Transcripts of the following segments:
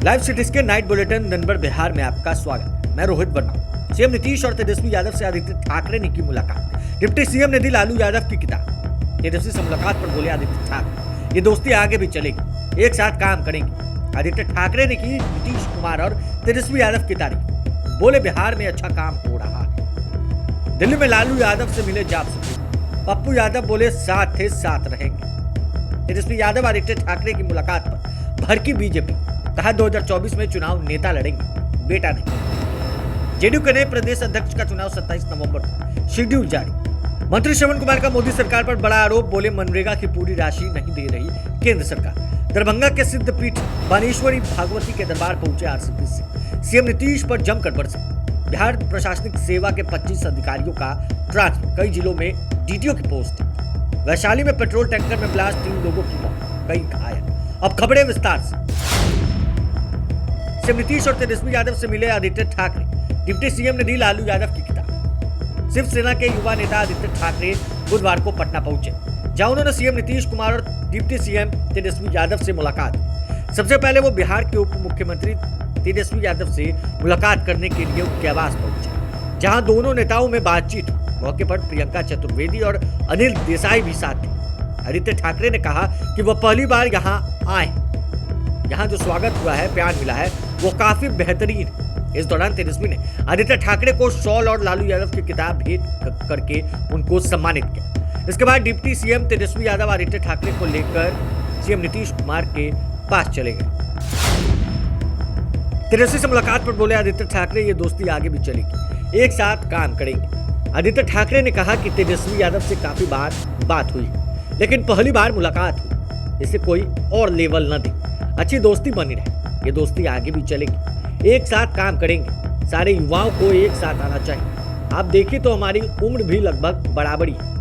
Live cities के night bulletin number Bihar में आपका स्वागत। मैं रोहित वर्मा। सीएम नीतीश और तेजस्वी यादव से आदित्य ठाकरे ने की मुलाकात। डिप्टी सीएम ने दी लालू यादव की किताब। तेजस्वी से मुलाकात पर बोले आदित्य ठाकरे, ये दोस्ती आगे भी चलेगी, एक साथ काम करेंगे। आदित्य ठाकरे ने की नीतीश कुमार और तेजस्वी यादव की तारीफ। बोले बिहार में अच्छा काम हो रहा है। दिल्ली में लालू यादव से मिले जाप सुप्रीमो। पप्पू यादव बोले साथ ही साथ रहेंगे। तेजस्वी यादव आदित्य ठाकरे की मुलाकात पर भड़की बीजेपी, कहा 2024 में चुनाव नेता लड़ेंगे, बेटा नहीं। जेडीयू के नए प्रदेश अध्यक्ष का चुनाव 27 नवंबर को, शेड्यूल जारी। मंत्री श्रवण कुमार का मोदी सरकार पर बड़ा आरोप। बोले मनरेगा की पूरी राशि नहीं दे रही केंद्र सरकार। दरभंगा के सिद्ध पीठ बानेश्वरी भागवती के दरबार पहुंचे आरसीपी सिंह। सीएम नीतीश पर जमकर बरसे। बिहार प्रशासनिक सेवा के 25 अधिकारियों का ट्रांसफर, कई जिलों में डीटीओ की पोस्ट। वैशाली में पेट्रोल टैंकर में ब्लास्ट, 3 लोगों की मौत, कई घायल। अब खबरें विस्तार से। सीएम नीतीश और तेजस्वी यादव से मिले आदित्य ठाकरे। डिप्टी सीएम ने दी लालू यादव की किताब। शिवसेना के युवा नेता आदित्य ठाकरे बुधवार को पटना पहुंचे, जहां उन्होंने सीएम नीतीश कुमार और डिप्टी सीएम तेजस्वी यादव से मुलाकात की। सबसे पहले वो बिहार के उप मुख्यमंत्री तेजस्वी यादव से मुलाकात करने के लिए उनके आवास पहुंचे, जहां दोनों नेताओं में बातचीत। मौके पर प्रियंका चतुर्वेदी और अनिल देसाई भी साथ थे। आदित्य ठाकरे ने कहा कि वह पहली बार यहाँ आए, यहाँ जो स्वागत हुआ है, प्यार मिला है, वो काफी बेहतरीन है। इस दौरान तेजस्वी ने आदित्य ठाकरे को शॉल और लालू यादव की किताब भेंट करके उनको सम्मानित किया। इसके बाद डिप्टी सीएम तेजस्वी यादव आदित्य ठाकरे को लेकर सीएम नीतीश कुमार के पास चले गए। तेजस्वी से मुलाकात पर बोले आदित्य ठाकरे, ये दोस्ती आगे भी चलेगी, एक साथ काम करेंगे। आदित्य ठाकरे ने कहा कि तेजस्वी यादव से काफी बार बात हुई, लेकिन पहली बार मुलाकात हुई, इसे कोई और लेवल न दे। अच्छी दोस्ती बनी रहे, ये दोस्ती आगे भी चलेगी, एक साथ काम करेंगे। सारे युवाओं को एक साथ आना चाहिए। आप देखिए तो हमारी उम्र भी लगभग बराबरी है।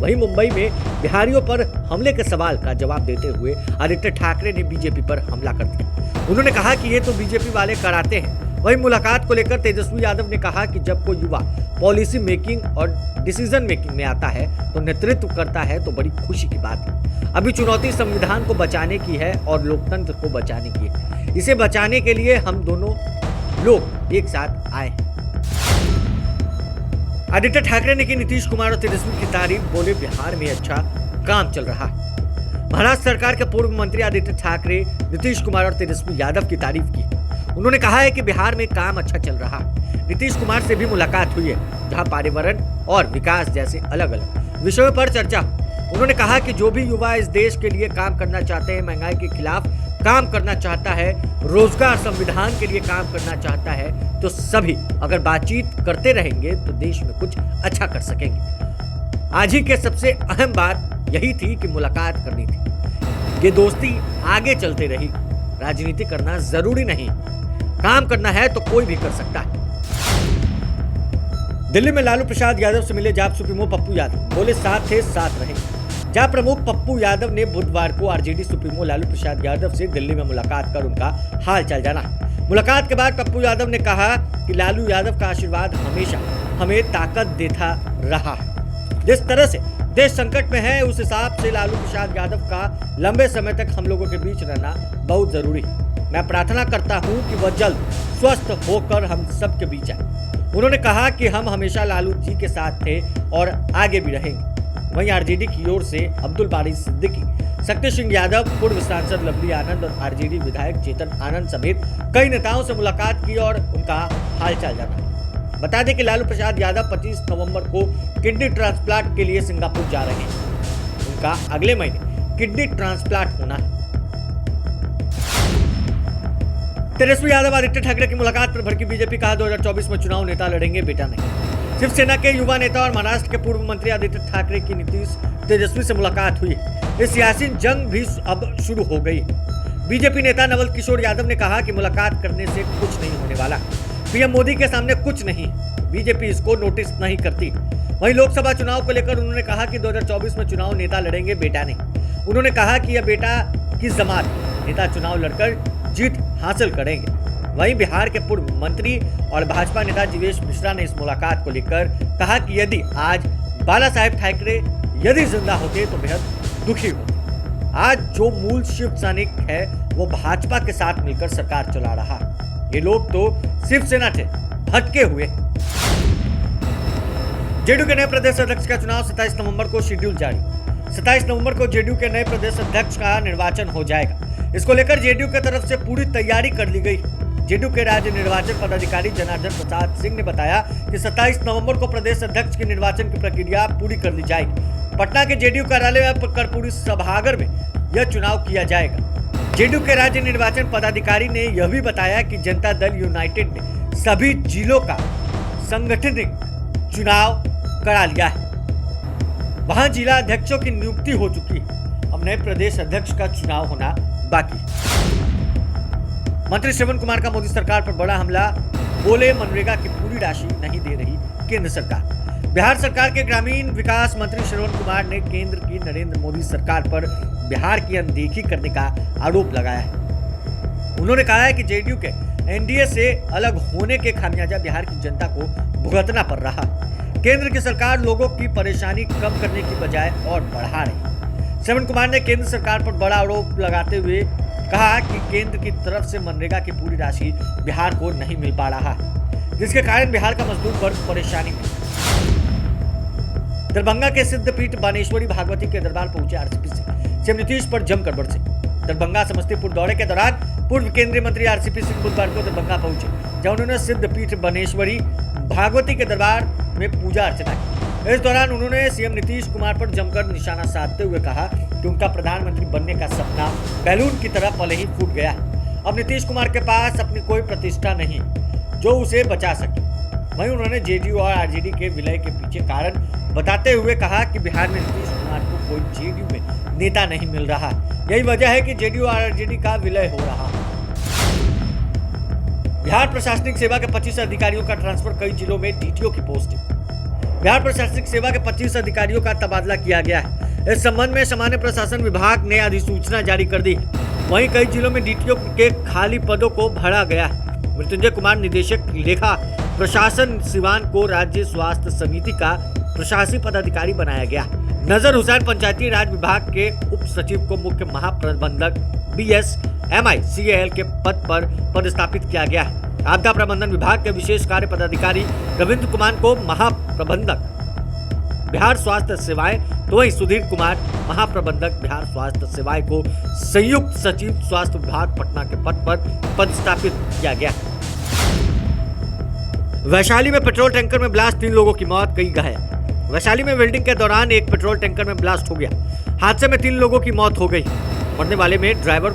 वहीं मुंबई में बिहारियों पर हमले के सवाल का जवाब देते हुए आदित्य ठाकरे ने बीजेपी पर हमला कर दिया। उन्होंने कहा कि ये तो बीजेपी वाले कराते हैं। वहीं मुलाकात को लेकर तेजस्वी यादव ने कहा कि जब कोई युवा पॉलिसी मेकिंग और डिसीजन मेकिंग में आता है तो नेतृत्व करता है तो बड़ी खुशी की बात है। अभी चुनौती संविधान को बचाने की है और लोकतंत्र को बचाने की है। इसे बचाने के लिए हम दोनों लोग एक साथ आए हैं। आदित्य ठाकरे ने की नीतीश कुमार और तेजस्वी की तारीफ। बोले बिहार में अच्छा काम चल रहा है। महाराष्ट्र सरकार के पूर्व मंत्री आदित्य ठाकरे नीतीश कुमार और तेजस्वी यादव की तारीफ की। उन्होंने कहा है कि बिहार में काम अच्छा चल रहा है। नीतीश कुमार से भी मुलाकात हुई है, जहां पर्यावरण और विकास जैसे अलग अलग विषयों पर चर्चा। उन्होंने कहा कि जो भी युवा इस देश के लिए काम करना चाहते हैं, महंगाई के खिलाफ काम करना चाहता है, रोजगार संविधान के लिए काम करना चाहता है, तो सभी अगर बातचीत करते रहेंगे तो देश में कुछ अच्छा कर सकेंगे। आज ही के सबसे अहम बात यही थी कि मुलाकात करनी थी। ये दोस्ती आगे चलते रही। राजनीति करना जरूरी नहीं, काम करना है तो कोई भी कर सकता है। दिल्ली में लालू प्रसाद यादव से मिले जाप सुप्रीमो पप्पू यादव। बोले साथ ही साथ रहेंगे। जाप प्रमुख पप्पू यादव ने बुधवार को आरजेडी सुप्रीमो लालू प्रसाद यादव से दिल्ली में मुलाकात कर उनका हाल चाल जाना। मुलाकात के बाद पप्पू यादव ने कहा कि लालू यादव का आशीर्वाद हमेशा हमें ताकत देता रहा है। जिस तरह से देश संकट में है, उस हिसाब से लालू प्रसाद यादव का लंबे समय तक हम लोगों के बीच रहना बहुत जरूरी है। मैं प्रार्थना करता हूं कि वह जल्द स्वस्थ होकर हम सबके बीच आए। उन्होंने कहा कि हम हमेशा लालू जी के साथ थे और आगे भी रहेंगे। वहीं आरजेडी की ओर से अब्दुल बारी सिद्दीकी, शक्ति सिंह यादव, पूर्व सांसद लवली आनंद और आरजेडी विधायक चेतन आनंद समेत कई नेताओं से मुलाकात की और उनका हालचाल जाना। बता दें कि लालू प्रसाद यादव 25 नवंबर को किडनी ट्रांसप्लांट के लिए सिंगापुर जा रहे हैं। उनका अगले महीने किडनी ट्रांसप्लांट होना है। तेजस्वी यादव आदित्य ठाकरे की मुलाकात पर भड़की बीजेपी, कहा 2024 में चुनाव नेता लड़ेंगे, बेटा नहीं। शिवसेना के युवा नेता और महाराष्ट्र के पूर्व मंत्री आदित्य ठाकरे की नीतीश तेजस्वी से मुलाकात हुई। इस सियासी जंग भी अब शुरू हो गई। बीजेपी नेता नवल किशोर यादव ने कहा कि मुलाकात करने से कुछ नहीं होने वाला। पीएम मोदी के सामने कुछ नहीं, बीजेपी इसको नोटिस नहीं करती। वहीं लोकसभा चुनाव को लेकर उन्होंने कहा कि 2024 में चुनाव नेता लड़ेंगे, बेटा नहीं। उन्होंने कहा कि यह बेटा की जमात, नेता चुनाव लड़कर जीत हासिल करेंगे। वहीं बिहार के पूर्व मंत्री और भाजपा नेता जीवेश मिश्रा ने इस मुलाकात को लेकर कहा कि यदि आज बाला साहेब ठाकरे यदि जिंदा होते तो बेहद दुखी होते। आज जो मूल शिव सैनिक है वो भाजपा के साथ मिलकर सरकार चला रहा। ये लोग तो शिवसेना थे, भटके हुए। जेडीयू के नए प्रदेश अध्यक्ष का चुनाव 27 नवंबर को शेड्यूल जारी। 27 नवंबर को जेडीयू के नए प्रदेश अध्यक्ष का निर्वाचन हो जाएगा। इसको लेकर जेडीयू की तरफ से पूरी तैयारी कर ली गई। जेडीयू के राज्य निर्वाचन पदाधिकारी जनार्दन प्रसाद सिंह ने बताया कि 27 नवंबर को प्रदेश अध्यक्ष के निर्वाचन की प्रक्रिया पूरी कर ली जाएगी। पटना के जेडीयू कार्यालय कर्पूरी सभागार में यह चुनाव किया जाएगा। जेडीयू के राज्य निर्वाचन पदाधिकारी ने यह भी बताया कि जनता दल यूनाइटेड ने सभी जिलों का संगठनिक चुनाव करा लिया है। वहां जिला अध्यक्षों की नियुक्ति हो चुकी है। अब नए प्रदेश अध्यक्ष का चुनाव होना बाकी। मंत्री श्रवण कुमार का मोदी सरकार पर बड़ा हमला, बोले मनरेगा की पूरी राशि नहीं दे रही केंद्र सरकार। बिहार सरकार के ग्रामीण विकास मंत्री श्रवण कुमार ने केंद्र की नरेंद्र मोदी सरकार पर बिहार की अनदेखी करने का आरोप लगाया है। उन्होंने कहा है कि जेडीयू के एनडीए से अलग होने के खामियाजा बिहार की जनता को भुगतना पड़ रहा। केंद्र की सरकार लोगों की परेशानी कम करने की बजाय और बढ़ा रही। श्रवण कुमार ने केंद्र सरकार पर बड़ा आरोप लगाते हुए कहा कि केंद्र की तरफ से मनरेगा की पूरी राशि बिहार को नहीं मिल पा रहा है, जिसके कारण बिहार का मजदूर वर्ग परेशानी में। दरभंगा के सिद्धपीठ बानेश्वरी भागवती के दरबार पहुंचे आरसीपी सिंह। सीएम नीतीश पर जमकर बरसे। दरभंगा समस्तीपुर दौरे के दौरान पूर्व केंद्रीय मंत्री आरसीपी सिंह बुधवार को दरभंगा पहुंचे, जहां उन्होंने सिद्धपीठ बानेश्वरी भागवती के दरबार में पूजा अर्चना की। इस दौरान उन्होंने सीएम नीतीश कुमार पर जमकर निशाना साधते हुए कहा कि उनका प्रधानमंत्री बनने का सपना बैलून की तरह पहले ही फूट गया है। अब नीतीश कुमार के पास अपनी कोई प्रतिष्ठा नहीं जो उसे बचा सके। वहीं उन्होंने जेडीयू और आरजेडी के विलय के पीछे कारण बताते हुए कहा कि बिहार में नीतीश कुमार को कोई जेडीयू में नेता नहीं मिल रहा। यही वजह है कि जेडीयू और आरजेडी का विलय हो रहा है। बिहार प्रशासनिक सेवा के 25 अधिकारियों का ट्रांसफर, कई जिलों में डीटीओ की पोस्टिंग। बिहार प्रशासनिक सेवा के 25 अधिकारियों का तबादला किया गया है। इस संबंध में सामान्य प्रशासन विभाग ने अधिसूचना जारी कर दी है। वहीं कई जिलों में डीटीओ के खाली पदों को भरा गया है। मृत्युंजय कुमार निदेशक लेखा प्रशासन सिवान को राज्य स्वास्थ्य समिति का प्रशासनिक पदाधिकारी बनाया गया। नजर हुसैन पंचायती राज विभाग के उप सचिव को मुख्य महाप्रबंधक BSMICAL के पद पर पदस्थापित किया गया है। आपदा प्रबंधन विभाग के विशेष कार्य पदाधिकारी रविंद्र कुमार को महाप्रबंधक बिहार स्वास्थ्य सेवाएं, तो वहीं सुधीर कुमार महाप्रबंधक बिहार स्वास्थ्य सेवाएं को संयुक्त सचिव स्वास्थ्य विभाग पटना के पद पर पदस्थापित किया गया। वैशाली में पेट्रोल टैंकर में ब्लास्ट, 3 लोगों की मौत, कई घायल। वैशाली में वेल्डिंग के दौरान एक पेट्रोल टैंकर में ब्लास्ट हो गया। हादसे में 3 लोगों की मौत हो गई। मरने वाले में ड्राइवर,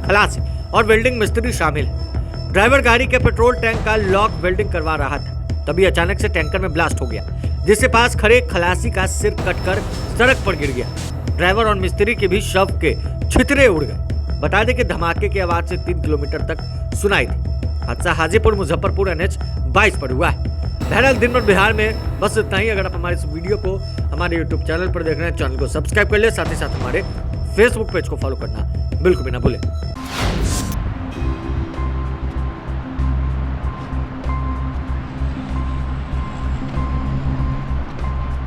खलासी और वेल्डिंग मिस्त्री शामिल है। ड्राइवर गाड़ी के पेट्रोल टैंक का लॉक वेल्डिंग करवा रहा था, तभी अचानक से टैंकर में ब्लास्ट हो गया, जिससे पास खड़े खलासी का सिर कटकर सड़क पर गिर गया। ड्राइवर और मिस्त्री के भी शव के छितरे उड़ गए। बता दें कि धमाके की आवाज से 3 किलोमीटर तक सुनाई थी। हादसा हाजीपुर मुजफ्फरपुर NH 22 पर हुआ है। बहरहाल दिन भर बिहार में बस इतना ही। अगर आप हमारे इस वीडियो को हमारे यूट्यूब चैनल पर देख रहे हैं, चैनल को सब्सक्राइब कर ले, साथ ही साथ हमारे फेसबुक पेज को फॉलो करना बिल्कुल भी ना भूलें।